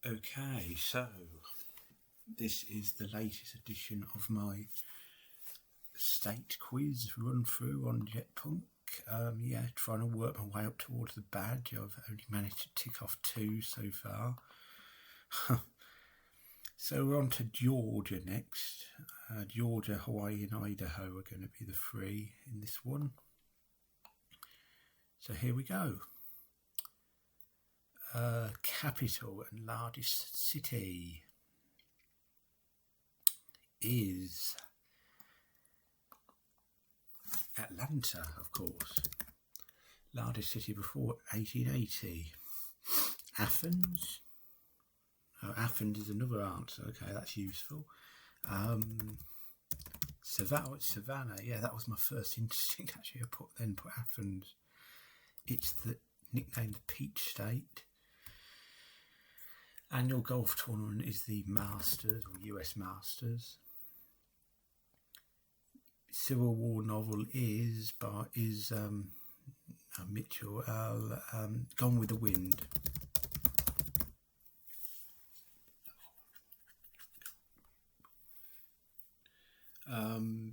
Okay, so this is the latest edition of my state quiz run through on JetPunk. Trying to work my way up towards the badge. I've only managed to tick off 2 so far. So we're on to Georgia next. Georgia, Hawaii and Idaho are going to be the 3 in this one. So here we go. Capital and largest city is Atlanta, of course. Largest city before 1880. Athens. Oh, Athens is another answer. Okay, that's useful. Savannah. Yeah, that was my first instinct. Actually, I put Athens. It's nicknamed the Peach State. Annual golf tournament is the Masters or US Masters. Civil War novel is Mitchell Gone with the Wind.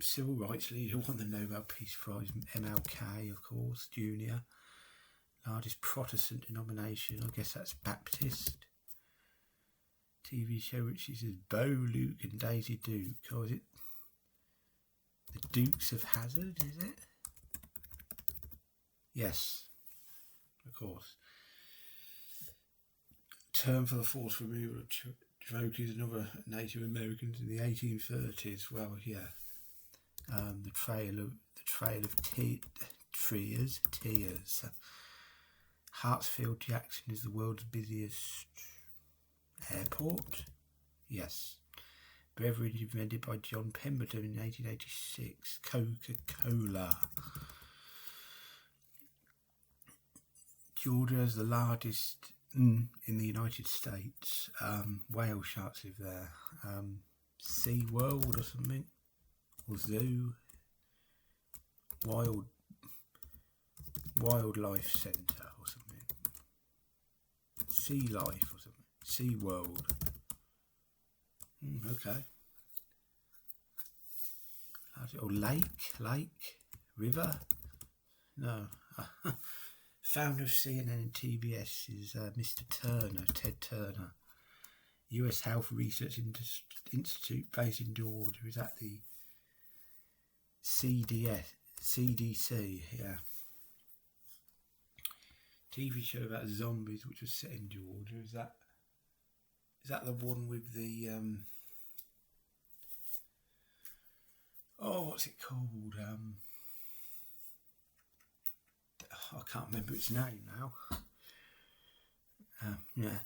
Civil rights leader won the Nobel Peace Prize, MLK, of course, Jr. Largest Protestant denomination, I guess that's Baptist. TV show which is Bo, Luke and Daisy Duke, or is it the Dukes of Hazzard, is it? Yes, of course. Term for the forced removal of Cherokees and other Native Americans in the 1830s. Well, yeah. The Trail of Tears. Hartsfield Jackson is the world's busiest airport. Yes. Beverage invented by John Pemberton in 1886. Coca-Cola. Georgia is the largest in the United States. Whale sharks live there. Sea World or something, or Zoo. Wildlife Centre or something. Sea Life or something. Sea World. Okay. Or lake, river. No. Founder of CNN and TBS is Mr. Turner, Ted Turner. US Health Research Institute based in Georgia. Is that the CDC? Yeah. TV show about zombies which was set in Georgia. Is that the one with the what's it called? I can't remember its name now.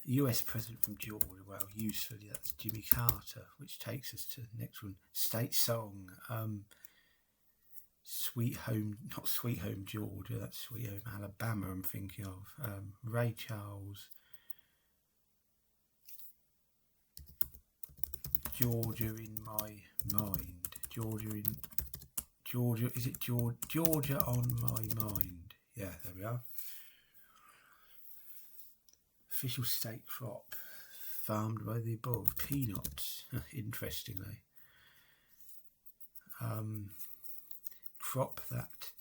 US President from Georgia. Well, usefully, that's Jimmy Carter, which takes us to the next one. State song. Sweet Home, not Sweet Home Georgia, that's Sweet Home Alabama I'm thinking of. Ray Charles. Georgia in my mind. Is it Georgia on my mind? Yeah, there we are. Official state crop farmed by the above. Peanuts, interestingly. Crop that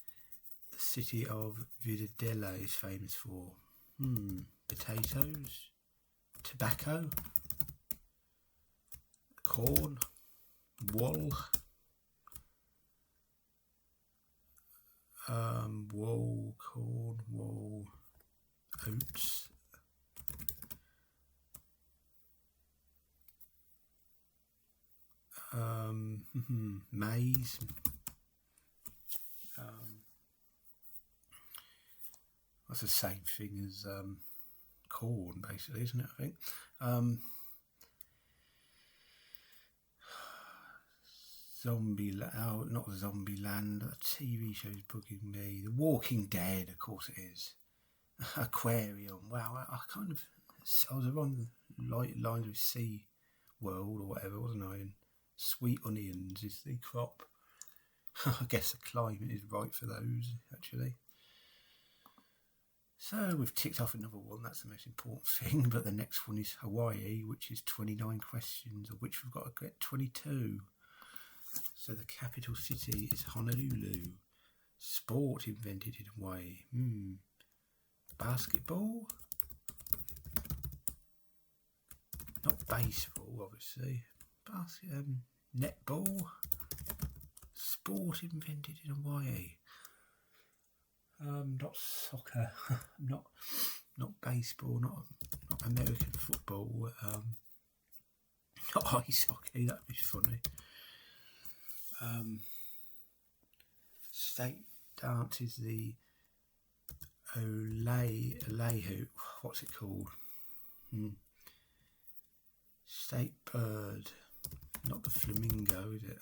the city of Vidadela is famous for. Potatoes, tobacco, corn, wool, corn, oats, maize, that's the same thing as corn, basically, isn't it? I think. Not Zombieland. That TV show's bugging me. The Walking Dead, of course it is. Aquarium. Wow, I was along the lines of Sea World or whatever, wasn't I? And sweet onions is the crop. I guess the climate is right for those, actually. So we've ticked off another one, that's the most important thing, but the next one is Hawaii, which is 29 questions, of which we've got to get 22. So the capital city is Honolulu. Sport invented in Hawaii. Basketball? Not baseball, obviously. Netball? Sport invented in Hawaii. Not soccer, not baseball, not American football, not ice hockey, that'd be funny. State dance is the Oahu, what's it called? State bird, not the flamingo, is it?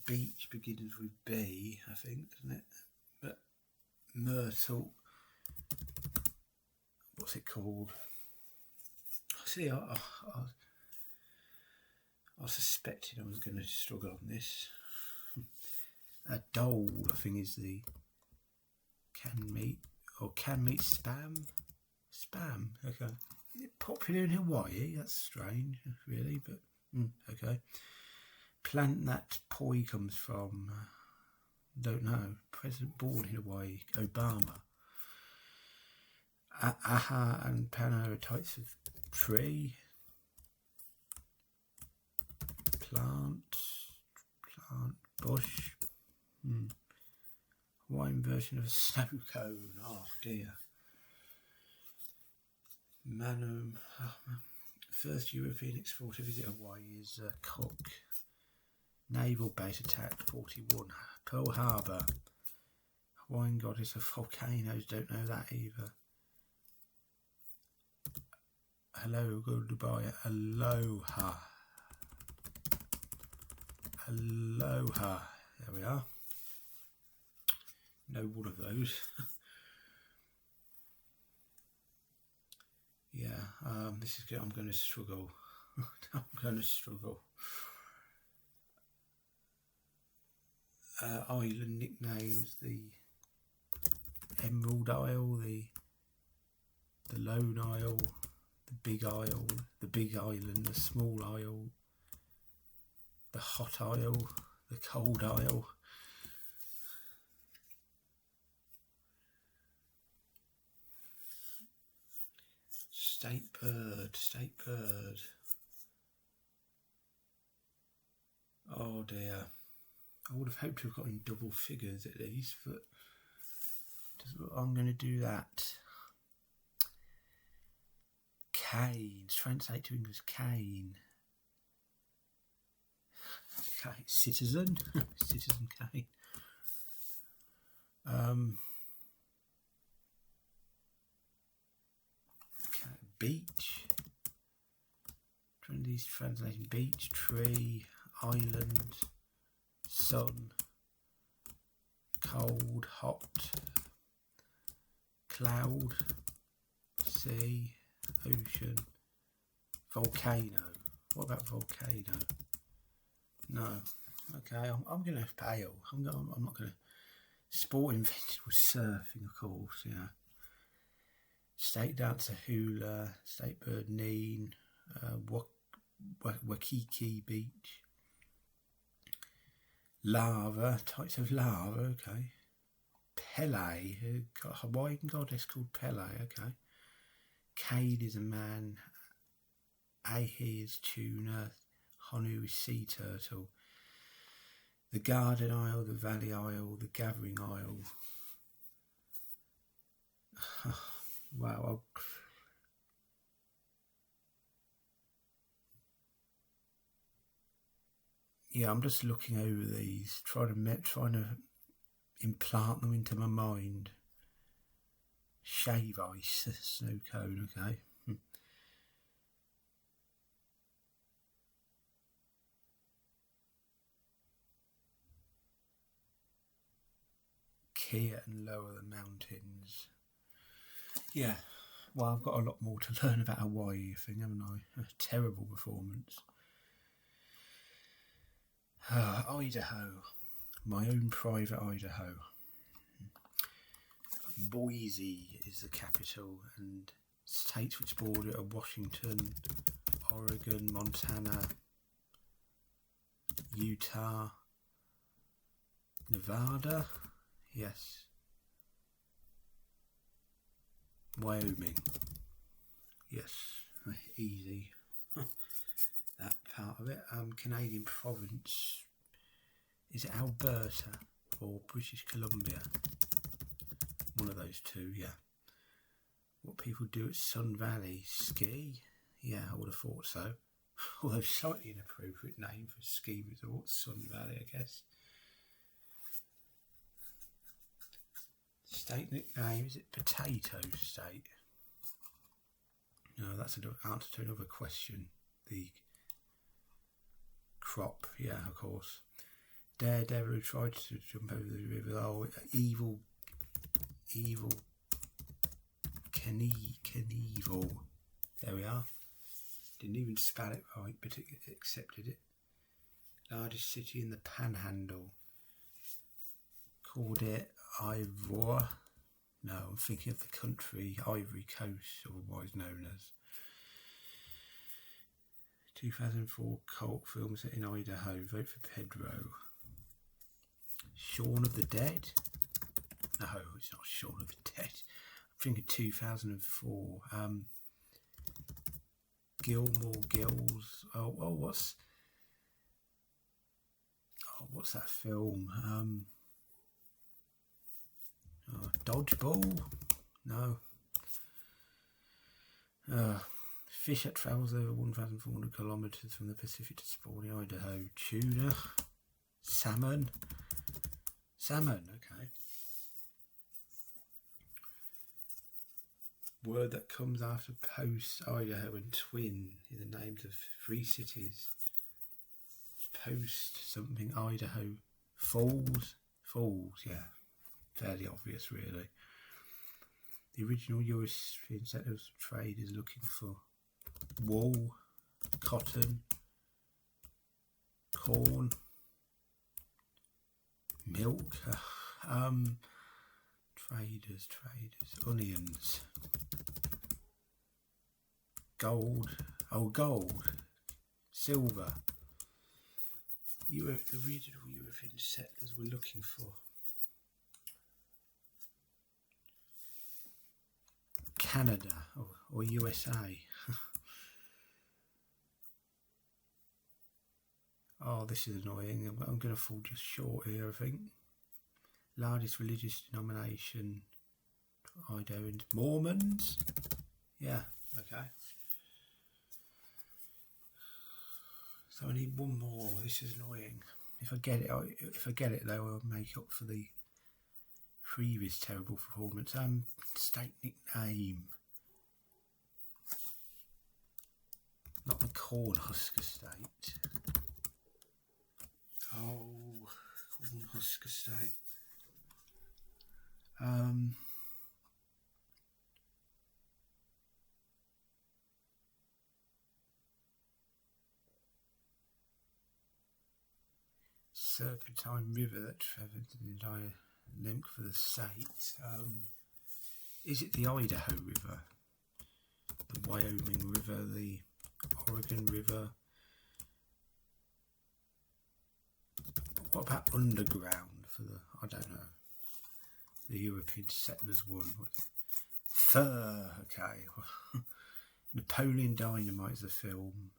Beach begins with B, I think, doesn't it? But myrtle, what's it called? See, I was suspecting I was going to struggle on this. A dole, I think, is the can meat spam. Spam, okay. Is it popular in Hawaii? That's strange, really, but okay. Plant that poi comes from, don't know. President born in Hawaii, Obama. Aha and pana are types of tree. Plant, bush. Hawaiian version of a snow cone. Oh dear. Manum. First European exporter to visit Hawaii is Cook. Naval base attacked 41. Pearl Harbor. Hawaiian goddess of volcanoes. Don't know that either. Hello, goodbye. Aloha. Aloha. There we are. Know one of those. Yeah, this is good. I'm going to struggle. I'm going to struggle. Island nicknames: the Emerald Isle, the Lone Isle, the Big Isle, the Big Island, the Small Isle, the Hot Isle, the Cold Isle. State bird, state bird. Oh dear. I would have hoped to have got in double figures at least, but I'm going to do that. Cane. Translate to English, cane. Okay, citizen. Citizen cane. Okay, beach. These translation: beach, tree, island, sun, cold, hot, cloud, sea, ocean, volcano. What about volcano? No. Okay, I'm going to fail. I'm not going to. Sport invented was surfing, of course. Yeah. State dancer hula, state bird neen, Waikiki beach. Lava, types of lava, okay. Pele, a Hawaiian goddess called Pele, okay. Cade is a man, Ahi is tuna, Honu is sea turtle. The Garden Isle, the Valley Isle, the Gathering Isle. Wow. Yeah, I'm just looking over these, trying to implant them into my mind. Shave ice, snow cone, okay. Kia and lower the mountains. Yeah, well, I've got a lot more to learn about Hawaii, I think, haven't I? A terrible performance. Idaho, my own private Idaho. Boise is the capital, and states which border are Washington, Oregon, Montana, Utah, Nevada, yes, Wyoming, yes, easy, that part of it. Canadian province, is it Alberta or British Columbia? One of those two, yeah. What people do at Sun Valley, ski? Yeah, I would have thought so. Although slightly inappropriate name for a ski resort, Sun Valley, I guess. State nickname, is it Potato State? No, that's an answer to another question. The crop, yeah, of course. Daredevil who tried to jump over the river. Oh, evil Knievel. There we are. Didn't even spell it right, but it accepted it. Largest city in the Panhandle. Called it Ivoire. No, I'm thinking of the country Ivory Coast, otherwise known as. 2004 cult film set in Idaho. Vote for Pedro. Shaun of the Dead? No, it's not Shaun of the Dead. I'm thinking 2004. Gilmore Girls. What's that film? Dodgeball? No. Fish that travels over 1,400 kilometres from the Pacific to Spawny, Idaho. Tuna. Salmon. Salmon, okay. Word that comes after Post, Idaho and Twin are the names of 3 cities. Post something, Idaho. Falls, yeah. Fairly obvious, really. The original European settlers trade is looking for wool, cotton, corn, milk, traders, onions, gold, silver. The original European settlers were looking for Canada or USA. Oh, this is annoying. I'm going to fall just short here, I think. Largest religious denomination, Idaho and Mormons. Yeah, okay. So I need one more. This is annoying. If I get it though, I'll make up for the previous terrible performance. State nickname. Not the Cornhusker State. Oh, Cornhusker State. Serpentine River that travelled the entire length of the state. Is it the Idaho River, the Wyoming River, the Oregon River? What about underground for the, I don't know, the European settlers one? Fur, okay. Napoleon Dynamite is the film.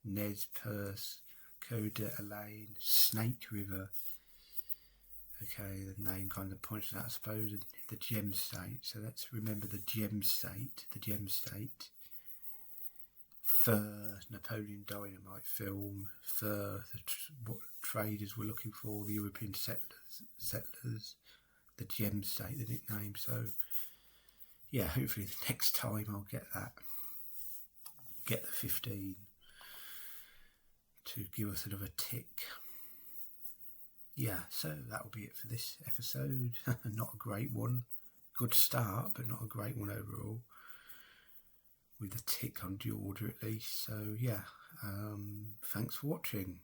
Nez Perce, Côte d'Alene, Snake River. Okay, the name kind of points to that, I suppose. The Gem State. So let's remember the Gem State. The Gem State. Fur, Napoleon Dynamite film. Fur, what traders were looking for. The European settlers. The Gem State, the nickname. So, yeah, hopefully the next time I'll get that. Get the 15 to give us another tick. Yeah, so that'll be it for this episode. Not a great one. Good start, but not a great one overall. With a tick on due order at least. So yeah, thanks for watching.